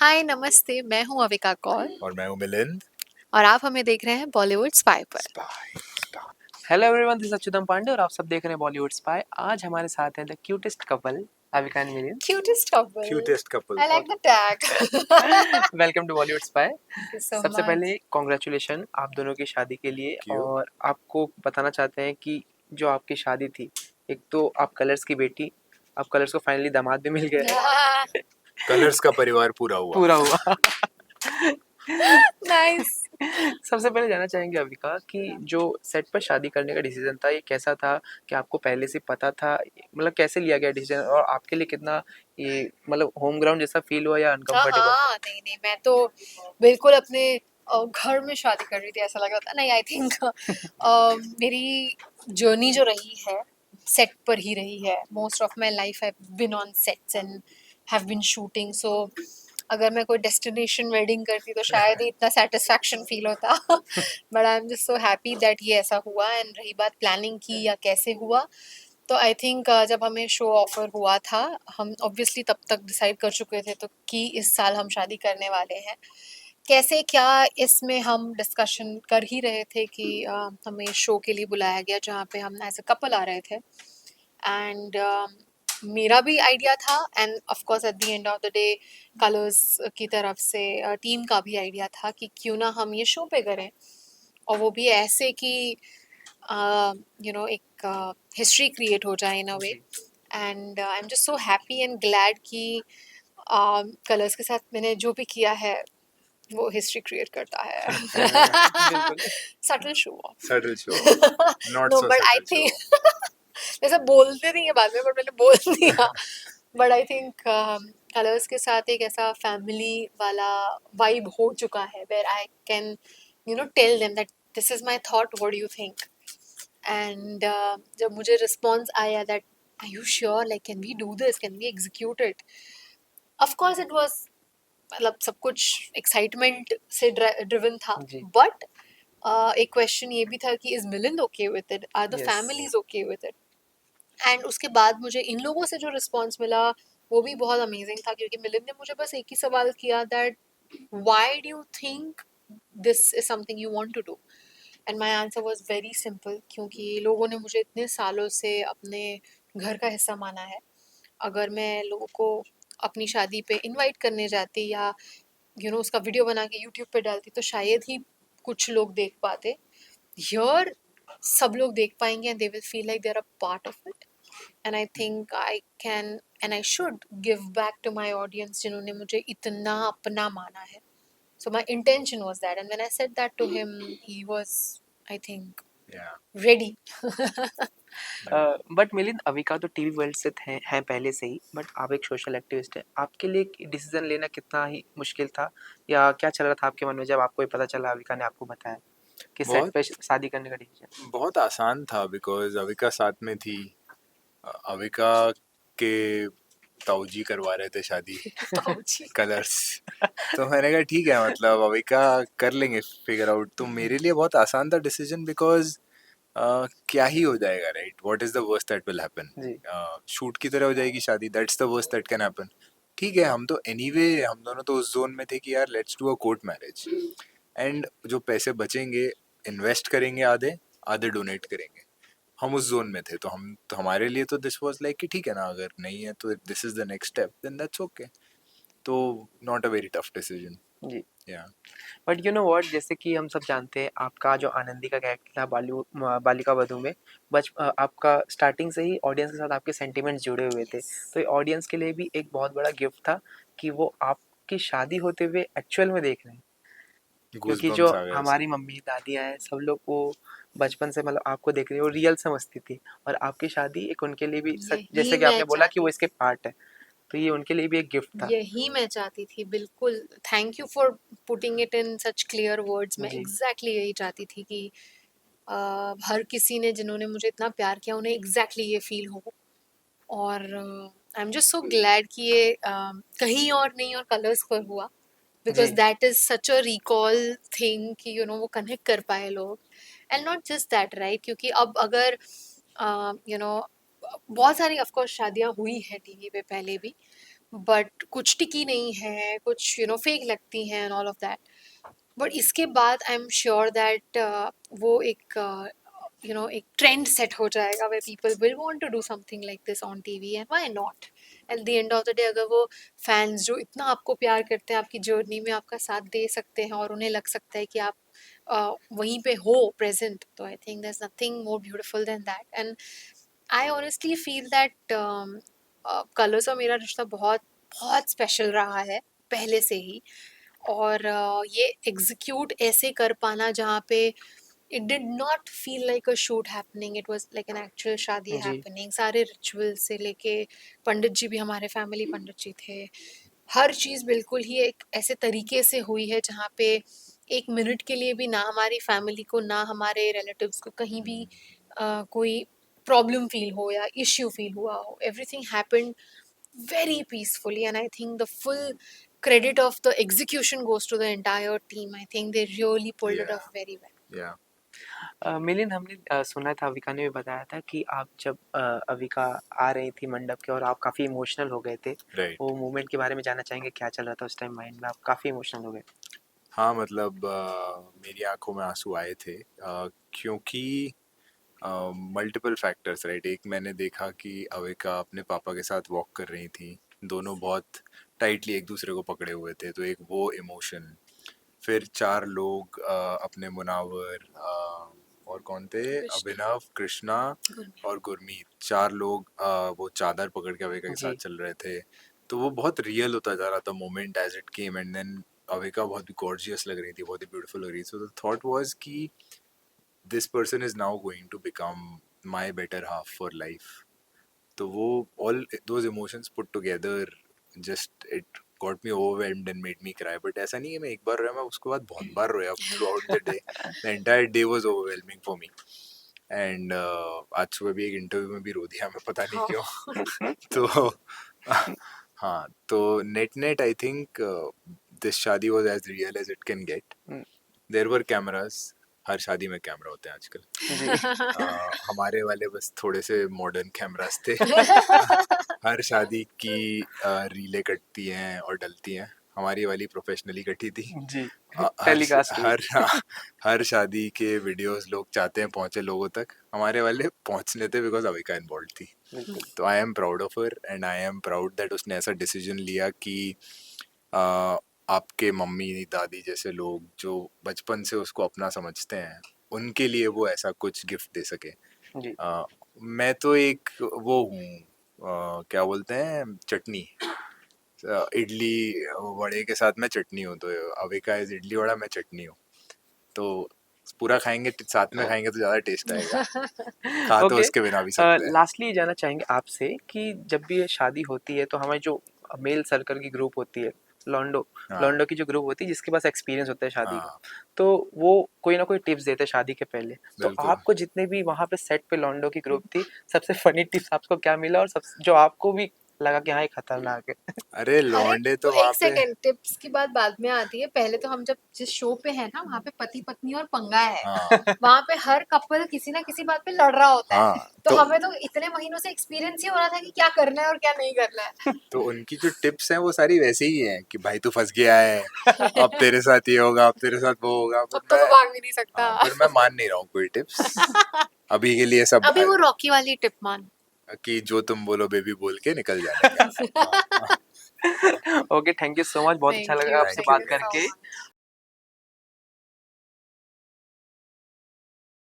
हाय नमस्ते, मैं हूँ अविका कौर और मैं हूँ मिलिंद। और आप हमें देख रहे हैं बॉलीवुड स्पाई पर। Hello everyone, this is Achyutam Pandey और आप सब देख रहे हैं बॉलीवुड स्पाई। आज हमारे साथ हैं the cutest couple Avika and Milind. Cutest couple. Cutest couple. I like the tag. Welcome to Bollywood Spy. Thank you so सबसे मच। पहले कॉन्ग्रेचुलेशन आप दोनों की शादी के लिए। Thank you. और आपको बताना चाहते हैं कि जो आपकी शादी थी, एक तो आप कलर्स की बेटी, आप कलर्स को फाइनली दामाद भी मिल गया। कलर्स का परिवार पूरा हुआ। नाइस। सबसे पहले जानना चाहेंगे अविका कि जो सेट पर शादी करने का डिसीजन था, ये कैसा था? कि आपको पहले से पता था, मतलब कैसे लिया गया डिसीजन, और आपके लिए कितना ये मतलब होम ग्राउंड जैसा फील हुआ या अनकंफर्टेबल? हाँ, नहीं नहीं, मैं तो बिल्कुल अपने घर में शादी कर रही थी, ऐसा लग रहा था। नहीं, आई थिंक मेरी जर्नी जो रही है सेट पर ही रही है। Most of my life I been on sets and have been shooting. So अगर मैं कोई डेस्टिनेशन वेडिंग करती तो शायद ही इतना सेटिस्फैक्शन फील होता। But I am just so happy that ये ऐसा हुआ। एंड रही बात प्लानिंग की या कैसे हुआ, तो आई थिंक जब हमें शो ऑफर हुआ था, हम ऑब्वियसली तब तक डिसाइड कर चुके थे तो कि इस साल हम शादी करने वाले हैं। कैसे क्या, इसमें हम डिस्कशन कर ही रहे थे कि हमें शो के लिए बुलाया गया जहाँ पे हम एज अ कपल आ रहे थे। एंड मेरा भी आइडिया था, end of course at the end of the day colours की तरफ से टीम का भी आइडिया था कि क्यों ना हम ये शो पे करें, और वो भी ऐसे कि एक हिस्ट्री क्रिएट हो जाए in a way. And I am just so happy and glad कि कलर्स के साथ मैंने जो भी किया है वो हिस्ट्री क्रिएट करता है। Subtle show off. Subtle show off. Not no so but I subtle show think off. ऐसा बोलते नहीं है बाद में, बट मैंने बोल दिया। बट आई थिंक कलर्स के साथ एक ऐसा फैमिली वाला वाइब हो चुका है where I can tell them that this is my thought, what do you think. And जब मुझे रिस्पॉन्स आया that are you sure, like can we do this, can we execute it, of course it was, मतलब सब कुछ excitement से driven था। जी। But एक question ये भी था कि is Milind okay with it, are the Yes. Families okay with it. And उसके बाद मुझे इन लोगों से जो रिस्पॉन्स मिला वो भी बहुत अमेजिंग था, क्योंकि मिलिंद ने मुझे बस एक ही सवाल किया that why do you think this is something you want to do. And my answer was very simple, क्योंकि लोगों ने मुझे इतने सालों से अपने घर का हिस्सा माना है। अगर मैं लोगों को अपनी शादी पे इनवाइट करने जाती या उसका वीडियो बना के यूट्यूब पे डालती तो शायद ही कुछ लोग देख पाते। हियर सब लोग देख पाएंगे and they will feel like they are a part of it. And I think I can and I should give back to my audience जिन्होंने मुझे इतना अपना माना है। So my intention was that, and when I said that to him, he was, I think, Yeah. ready. But Milind, Avika तो TV world से हैं पहले से ही, बट आप एक सोशल एक्टिविस्ट हैं। आपके लिए डिसीजन लेना कितना ही मुश्किल था, या क्या चल रहा था आपके मन में जब आपको ये पता चला, अविका ने आपको बताया कि सेट बहुत पे शादी करने का डिसीजन? बहुत आसान था बिकॉज अविका साथ में थी। अविका के ताऊजी करवा रहे थे शादी। ताऊजी। कलर्स। तो मैंने कहा ठीक है, मतलब अविका कर लेंगे फिगर आउट। तो मेरे लिए बहुत आसान था डिसीजन बिकॉज क्या ही हो जाएगा, right? What is the worst that will happen? जी। शूट की तरह हो जाएगी शादी, that's the worst that can happen. ठीक है, हम तो एनीवे हम दोनों तो उस जोन में थे कि यार let's do a court marriage, and जो पैसे बचेंगे इन्वेस्ट करेंगे, आधे आधे डोनेट करेंगे। हम उस जोन में थे, तो हम तो हमारे लिए तो दिस वाज लाइक कि ठीक है ना, अगर नहीं है तो this is the next step, then that's okay. तो not a very tough decision. जी। या बट यू नो व्हाट, जैसे कि हम सब जानते हैं, आपका जो आनंदी का कैरेक्टर था बालिका वधू में, आपका स्टार्टिंग से ही ऑडियंस के साथ आपके सेंटिमेंट्स जुड़े हुए थे। तो ये ऑडियंस के लिए भी एक बहुत बड़ा गिफ्ट था कि वो आपकी शादी होते हुए एक्चुअल में देख रहे हैं। क्योंकि जो गूज़बम्प्स आ गए हमारी मम्मी दादियाँ हैं, सब लोग वो बचपन से मतलब आपको देख रही है, वो रियल समझती थी। और आपकी शादी एक उनके लिए भी सच, यही जैसे कि मैं आपने बोला कि वो चाहती इसके पार्ट है, तो ये उनके लिए भी एक गिफ्ट था। यही मैं चाहती थी, बिल्कुल। Thank you for putting it in such clear words. मैं जी। एग्जैक्टली यही चाहती थी कि हर किसी ने जिन्होंने मुझे इतना प्यार किया उन्हें एग्जैक्टली ये फील हो। और I am just so glad कि ये कहीं और नहीं और कलर्स पर हुआ, बिकॉज जी। That is such a recall thing कि वो कनेक्ट कर पाए लोग। And not just that, right, क्योंकि अब अगर यू नो बहुत सारी ऑफ कोर्स शादियां हुई हैं टीवी पे पहले भी, बट कुछ टिकी नहीं है, कुछ फेक लगती हैं and all of that. But इसके बाद आई एम श्योर दैट वो एक एक ट्रेंड सेट हो जाएगा where people will want to do something like this on TV, and why not? At the end of the day, अगर वो fans जो इतना आपको प्यार करते हैं, आपकी जर्नी में आपका साथ दे सकते हैं और उन्हें लग सकता है कि आप वहीं पे हो प्रेजेंट, तो I think there's nothing more beautiful than that. And I honestly feel that colours और मेरा रिश्ता बहुत बहुत स्पेशल रहा है पहले से ही। और ये एग्जीक्यूट ऐसे कर पाना जहाँ पे it did not feel like a shoot happening, it was like an actual शादी जी happening। सारे रिचुअल से लेके, पंडित जी भी हमारे फैमिली पंडित जी थे, हर चीज़ बिल्कुल ही एक ऐसे तरीके से हुई है जहाँ पे एक मिनट के लिए भी ना हमारी फैमिली को ना हमारे रिलेटिव्स को कहीं भी कोई प्रॉब्लम फील हो या इश्यू फील हुआ हो। Everything happened very peacefully, and I think the full credit of the execution goes to the entire team. I think they really pulled it Yeah, off very well. yeah. Milind, हमने सुना था, अविका ने भी बताया था कि आप जब अविका आ रही थी मंडप के और आप काफ़ी इमोशनल हो गए थे। Right. वो मोमेंट के बारे में जानना चाहेंगे, क्या चल रहा था उस टाइम माइंड में, आप काफ़ी इमोशनल हो गए? हाँ मतलब मेरी आंखों में आंसू आए थे क्योंकि मल्टीपल फैक्टर्स राइट। एक मैंने देखा कि अविका अपने पापा के साथ वॉक कर रही थी, दोनों बहुत टाइटली एक दूसरे को पकड़े हुए थे, तो एक वो इमोशन। फिर चार लोग अपने मुनावर और कौन थे, कृष्णा, अभिनव, कृष्णा गुरमीत। और गुरमीत, चार लोग वो चादर पकड़ के अविका के जी साथ चल रहे थे। तो वो बहुत रियल होता जा रहा था moment as it came, and then Avika बहुत ही गॉर्जियस लग रही थी, बहुत ही ब्यूटीफुल लग रही थी। सो द थॉट वाज कि this person is now going to become my better half for life. तो वो all those emotions put together just it got me overwhelmed and made me cry. But ऐसा नहीं है मैं एक बार रोया, मैं उसके बाद बहुत बार रोया throughout the day. The entire day was overwhelming for me. And आज सुबह भी एक इंटरव्यू में भी रो दिया मैं, पता नहीं क्यों। तो हाँ, तो net I think this शादी was as real as it can get. Hmm, There were cameras, हर शादी में कैमरा होते हैं आजकल। जी हमारे वाले बस थोड़े से मॉडर्न कैमरास थे। हर शादी की रीलें कटती हैं और डलती हैं, हमारी वाली प्रोफेशनली कटी थी। जी हर टेलीकास्ट हुई। हर शादी के वीडियोस लोग चाहते हैं पहुंचे लोगों तक, हमारे वाले पहुंचने थे बिकॉज अविका इन्वॉल्व थी। बिल्कुल तो I am proud of her and I am proud that उसने ऐसा डिसीजन लिया कि आपके मम्मी दादी जैसे लोग जो बचपन से उसको अपना समझते हैं, उनके लिए वो ऐसा कुछ गिफ्ट दे सके। जी मैं तो एक वो हूँ, क्या बोलते हैं, चटनी, इडली वड़े के साथ मैं चटनी हूँ। तो अविका इज इडली वड़ा, मैं चटनी हूँ। तो पूरा खाएंगे, साथ में खाएंगे तो ज़्यादा टेस्ट आएगा। खा तो ओके। उसके बिना भी सकते हैं। लास्टली ये जानना चाहेंगे आपसे कि जब भी ये शादी होती है तो हमारी जो मेल सर्कल की ग्रुप होती है, लॉन्डो हाँ लॉन्डो की जो ग्रुप होती है जिसके पास एक्सपीरियंस होता है शादी का, हाँ तो वो कोई ना कोई टिप्स देते हैं शादी के पहले। तो बिल्कुल। आपको जितने भी वहाँ पे सेट पे लॉन्डो की ग्रुप थी, सबसे फनी टिप्स आपको क्या मिला और सब जो आपको भी लगा कि हाँ ये खतरनाक है? अरे अरे लौंडे तो तो वहाँ एक पे, सेकंड, टिप्स की बात बाद में आती है। पहले तो हम जब जिस शो पे है ना, वहाँ पे पति पत्नी और पंगा है। हाँ वहाँ पे हर कपल किसी ना किसी बात पे लड़ रहा होता है। हाँ तो तो हमें तो इतने महीनों से एक्सपीरियंस ही हो रहा था कि क्या करना है और क्या नहीं करना है। तो उनकी जो टिप्स हैं वो सारी वैसे ही हैं कि भाई तू फंस गया है, अब तेरे साथ ये होगा, अब तेरे साथ वो होगा। अब तो वो भाग भी नहीं सकता। हाँ, पर मैं मान नहीं रहा हूँ कोई टिप्स अभी के लिए। सब अभी वो रॉकी वाली टिप मान। कि जो तुम बोलो बेबी बोल के निकल जाने का। हाँ, okay, thank you so much, बहुत अच्छा थैंक लगा यू, आपसे थैंक यू बात थैंक यू गाइस। सो करके। मच।